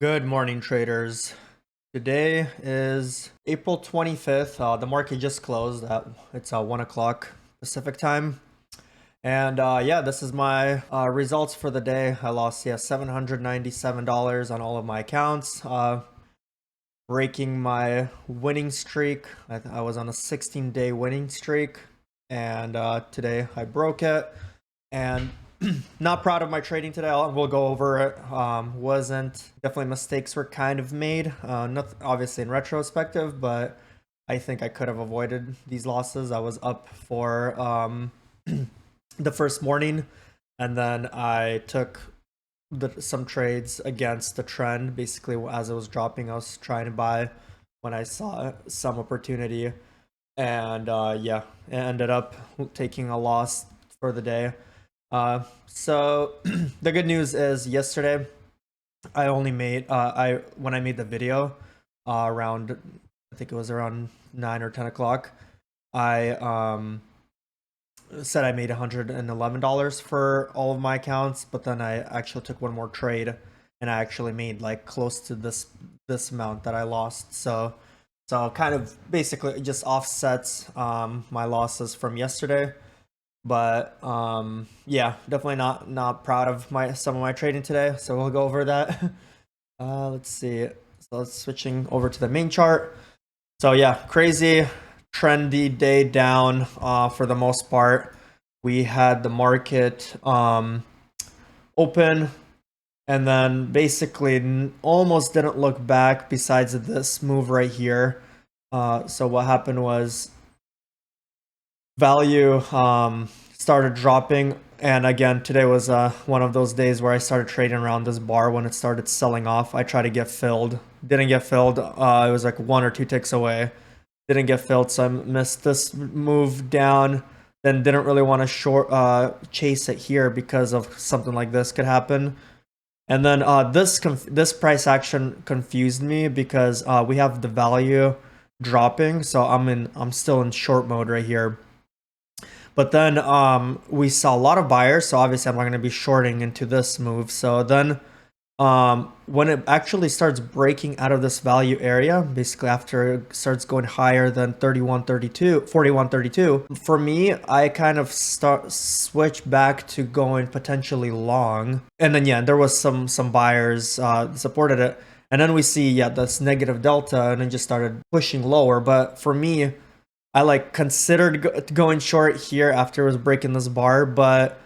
Good morning, traders. Today is April 25th. The market just closed at it's 1 o'clock Pacific time. And yeah, this is my results for the day. I lost $797 on all of my accounts, breaking my winning streak. I was on a 16-day winning streak, and today I broke it. And not proud of my trading today. We'll go over it. Wasn't definitely mistakes were kind of made. Not obviously in retrospective, but I think I could have avoided these losses. I was up for the first morning, and then I took some trades against the trend. Basically, as it was dropping, I was trying to buy when I saw some opportunity, and yeah, it ended up taking a loss for the day. So the good news is yesterday I only made I when I made the video around I think it was around 9 or 10 o'clock. I said I made $111 for all of my accounts, but then I actually took one more trade and I actually made like close to this amount that I lost. So kind of basically it just offsets my losses from yesterday. But yeah, definitely not proud of some of my trading today. So we'll go over that. Let's see. So let's switching over to the main chart. So yeah, crazy trendy day down for the most part. We had the market open and then basically almost didn't look back besides this move right here. So what happened was value started dropping, and again today was one of those days where I started trading around this bar when it started selling off. I tried to get filled, didn't get filled. It was like 1 or 2 ticks away, didn't get filled, so I missed this move down. Then didn't really want to chase it here because of something like this could happen. And then this price action confused me because we have the value dropping, so I'm still in short mode right here. But then we saw a lot of buyers, so obviously I'm not going to be shorting into this move. So then when it actually starts breaking out of this value area, basically after it starts going higher than 31.32, 41.32, for me, I kind of switch back to going potentially long. And then yeah, there was some buyers supported it. And then we see, yeah, this negative delta, and it just started pushing lower. But for me, I like considered going short here after it was breaking this bar, but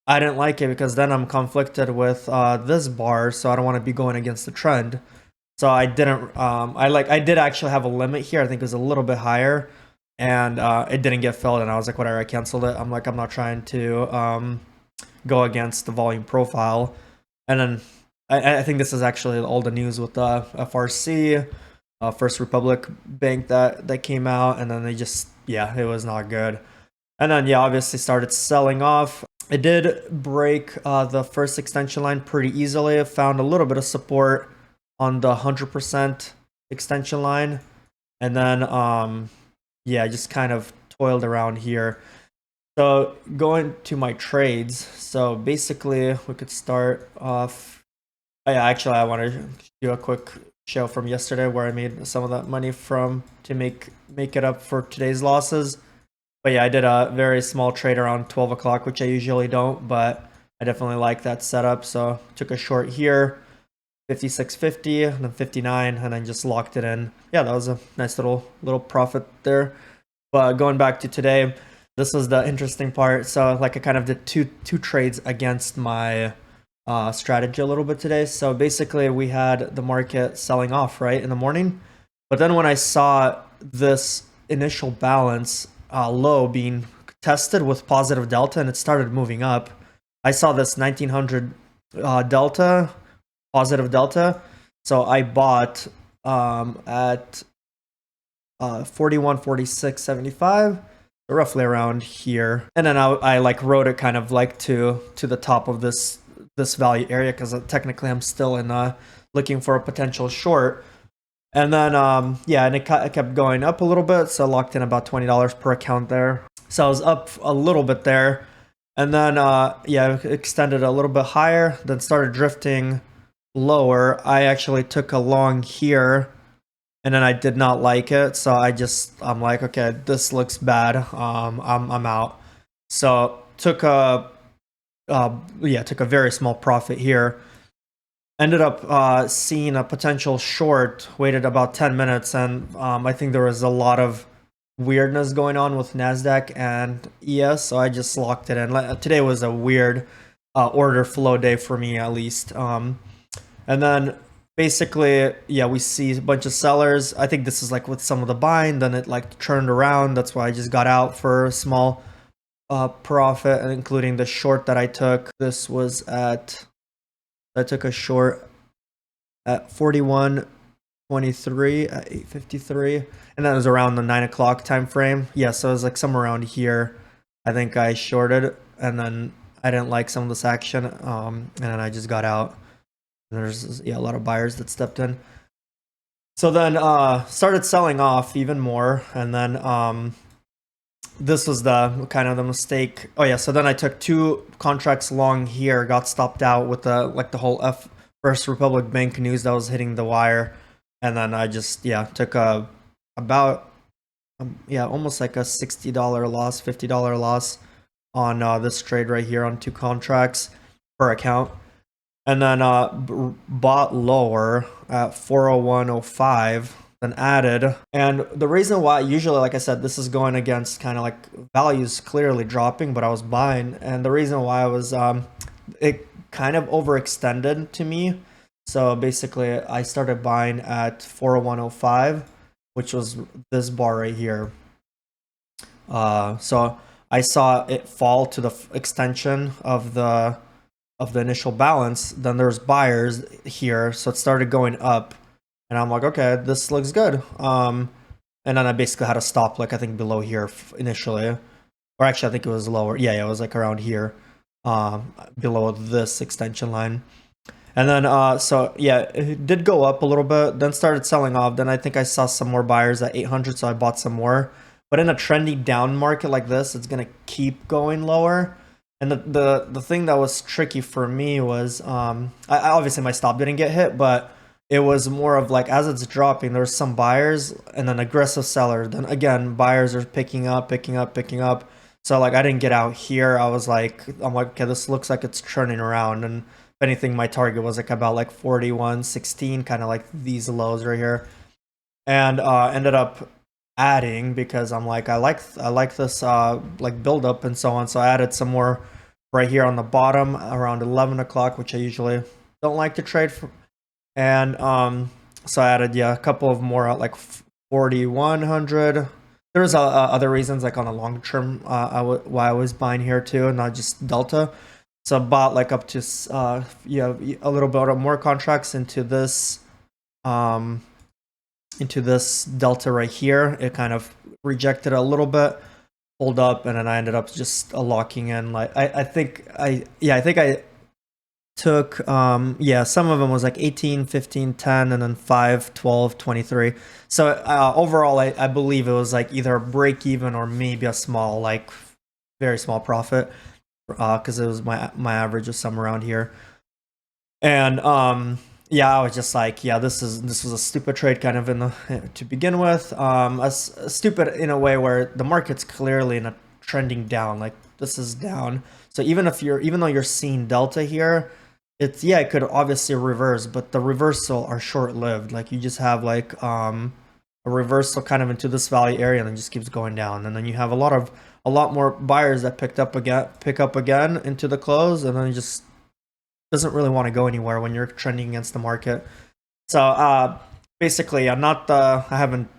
I didn't like it because then I'm conflicted with this bar, so I don't want to be going against the trend. So I didn't. I did actually have a limit here. I think it was a little bit higher, and it didn't get filled. And I was like, whatever. I canceled it. I'm like, I'm not trying to go against the volume profile. And then I think this is actually all the news with the FRC, First Republic Bank that came out, and then they just, yeah, it was not good. And then yeah, obviously started selling off. It did break the first extension line pretty easily. It found a little bit of support on the 100% extension line, and then yeah, just kind of toiled around here. So going to my trades. So basically, we could start off. Oh, yeah, actually, I want to do a quick show from yesterday where I made some of that money from to make it up for today's losses. But yeah, I did a very small trade around 12 o'clock, which I usually don't, but I definitely like that setup. So took a short here, 56.50, and then 59, and then just locked it in. Yeah, that was a nice little profit there. But going back to today, this was the interesting part. So like I kind of did two trades against my strategy a little bit today. So basically we had the market selling off right in the morning, but then when I saw this initial balance low being tested with positive delta and it started moving up, I saw this 1900 delta, positive delta. So I bought at 41.4675, roughly around here, and then I like wrote it kind of like to the top of this value area because technically I'm still in looking for a potential short. And then yeah, and it kept going up a little bit, so I locked in about $20 per account there. So I was up a little bit there, and then yeah, it extended a little bit higher, then started drifting lower, I actually took a long here, and then I did not like it, so I'm like, okay, this looks bad. I'm out. So took a very small profit here. Ended up seeing a potential short. Waited about 10 minutes, and I think there was a lot of weirdness going on with Nasdaq and ES, so I just locked it in. Today was a weird order flow day for me, at least. And then basically, yeah, we see a bunch of sellers. I think this is like with some of the buying, then it like turned around. That's why I just got out for a small profit, including the short that I took. This was I took a short at 41.23 at 8:53, and that was around the 9 o'clock time frame. Yeah, so it was like somewhere around here. I think I shorted, and then I didn't like some of this action, and then I just got out. There's a lot of buyers that stepped in. So then started selling off even more, and then this was the kind of the mistake. Oh yeah, so then I took 2 contracts long here, got stopped out with the whole First Republic Bank news that was hitting the wire, and then I just took about almost like a $60 loss, $50 loss on this trade right here on 2 contracts per account. And then bought lower at 401.05, then added. And the reason why, usually, like I said, this is going against kind of like values clearly dropping, but I was buying. And the reason why was it kind of overextended to me. So basically, I started buying at 401.05, which was this bar right here. So I saw it fall to the extension of the initial balance. Then there's buyers here, so it started going up, and I'm like, okay, this looks good. And then I basically had to stop, like I think below here initially, or actually I think it was lower. Yeah, it was like around here, below this extension line. And then so yeah, it did go up a little bit, then started selling off. Then I think I saw some more buyers at 800, so I bought some more. But in a trendy down market like this, it's gonna keep going lower. And the thing that was tricky for me was I obviously my stop didn't get hit, but it was more of like, as it's dropping, there's some buyers and then aggressive sellers. Then again, buyers are picking up. So like I didn't get out here. I'm like, okay, this looks like it's turning around. And if anything, my target was like about like 41.16, kind of like these lows right here. And ended up adding because I'm like, I like this like build up and so on. So I added some more right here on the bottom around 11 o'clock, which I usually don't like to trade for. And so I added a couple of more at like 4,100. There's other reasons, like on a long term, why I was buying here too, and not just Delta. So I bought like up to a little bit more contracts into this Delta right here. It kind of rejected a little bit, pulled up, and then I ended up just locking in. Like I think I took some of them was like 18, 15, 10, and then 5, 12, 23. So overall I believe it was like either a break even or maybe a small, like very small profit, because it was my average of some around here. And I was just like, this was a stupid trade kind of to begin with. Stupid in a way where the market's clearly in a trending down, like this is down. So even though you're seeing Delta here, it could obviously reverse, but the reversal are short-lived. Like you just have like a reversal kind of into this value area and then just keeps going down. And then you have a lot more buyers that pick up again into the close, and then it just doesn't really want to go anywhere when you're trending against the market. So basically, I haven't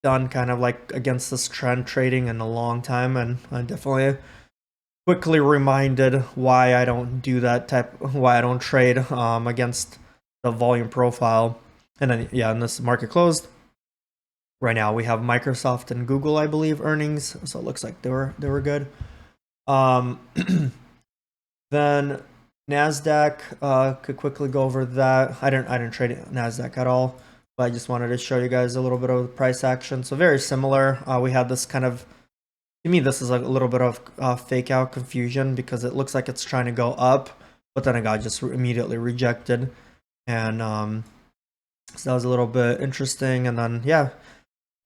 done kind of like against this trend trading in a long time, and I definitely quickly reminded why I don't do that why I don't trade against the volume profile. And then and this market closed. Right now we have Microsoft and Google, I believe, earnings, so it looks like they were good. Then Nasdaq, could quickly go over that. I didn't trade Nasdaq at all, but I just wanted to show you guys a little bit of the price action. So very similar. We had this kind of, to me, this is like a little bit of fake out confusion because it looks like it's trying to go up, but then it got just immediately rejected. And so that was a little bit interesting. And then yeah,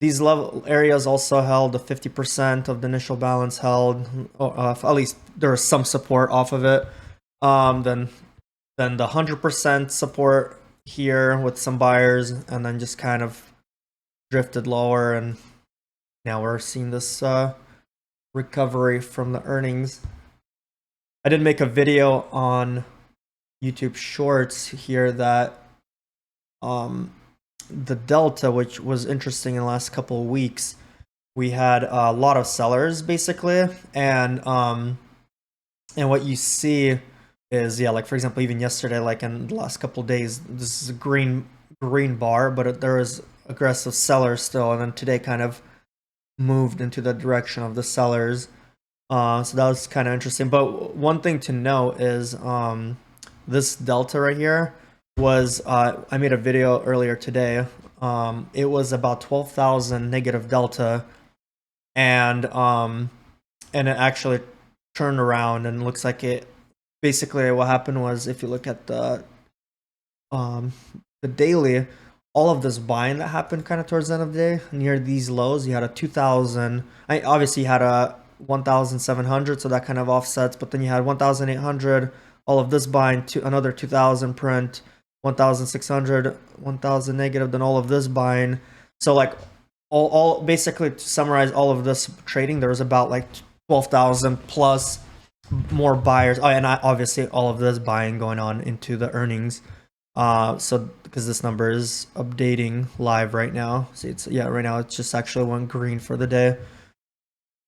these level areas also held the 50% of the initial balance held. At least there was some support off of it. Then the 100% support here with some buyers, and then just kind of drifted lower, and now we're seeing this recovery from the earnings. I did make a video on YouTube Shorts here that the delta, which was interesting in the last couple of weeks, we had a lot of sellers basically, and what you see is, yeah, like for example, even yesterday, like in the last couple of days, this is a green bar, but there is aggressive sellers still, and then today kind of moved into the direction of the sellers. So that was kind of interesting. But one thing to note is this delta right here was I made a video earlier today. It was about 12,000 negative delta, and it actually turned around, and looks like it basically what happened was, if you look at the daily, all of this buying that happened kind of towards the end of the day near these lows, you had a 2,000. I obviously had a 1,700, so that kind of offsets, but then you had 1,800, all of this buying, to another 2,000 print, 1,600, 1,000 negative, then all of this buying. So like all basically, to summarize all of this trading, there was about like 12,000 plus more buyers. Oh, and obviously all of this buying going on into the earnings. So because this number is updating live right now, see, it's, yeah, right now it's just actually went green for the day.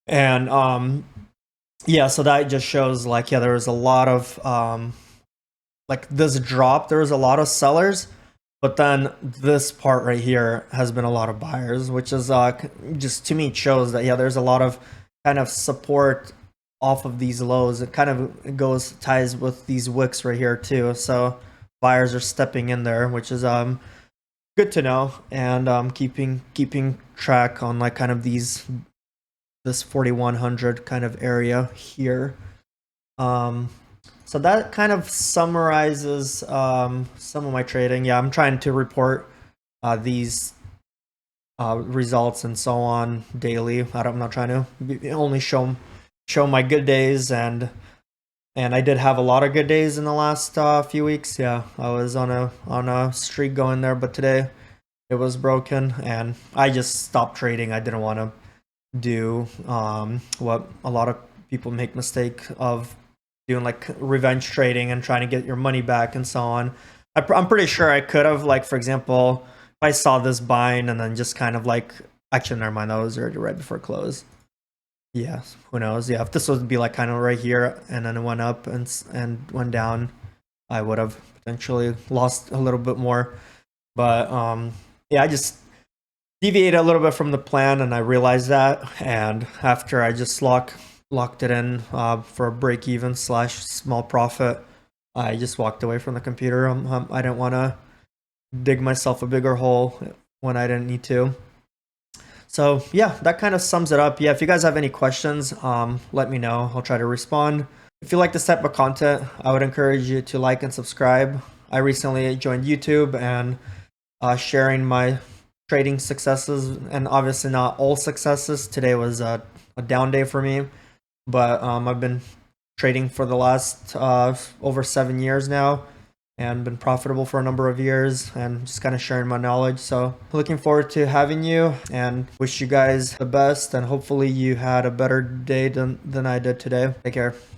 And yeah, so that just shows like, yeah, there was a lot of like this drop, there was a lot of sellers, but then this part right here has been a lot of buyers, which is just, to me, shows that, yeah, there's a lot of kind of support off of these lows. It kind of ties with these wicks right here too, so buyers are stepping in there, which is good to know. And keeping track on like kind of this 4,100 kind of area here. So that kind of summarizes some of my trading. Yeah, I'm trying to report these results and so on daily. I'm not trying to only show my good days, and I did have a lot of good days in the last few weeks. Yeah, I was on a streak going there, but today it was broken, and I just stopped trading. I didn't want to do what a lot of people make mistake of doing, like revenge trading and trying to get your money back and so on. I'm pretty sure I could have, like, for example, if I saw this buying and then just kind of like, actually, never mind, that was already right before close. Yeah, who knows? Yeah, if this would be like kind of right here and then it went up and went down, I would have potentially lost a little bit more. But yeah, I just deviated a little bit from the plan, and I realized that. And after I just locked it in for a break even / small profit, I just walked away from the computer. I didn't want to dig myself a bigger hole when I didn't need to. So yeah, that kind of sums it up. Yeah, if you guys have any questions, let me know. I'll try to respond. If you like this type of content, I would encourage you to like and subscribe. I recently joined YouTube, and sharing my trading successes, and obviously not all successes. Today was a down day for me, but I've been trading for the last over 7 years now, and been profitable for a number of years, and just kind of sharing my knowledge. So looking forward to having you, and wish you guys the best, and hopefully you had a better day than I did today. Take care.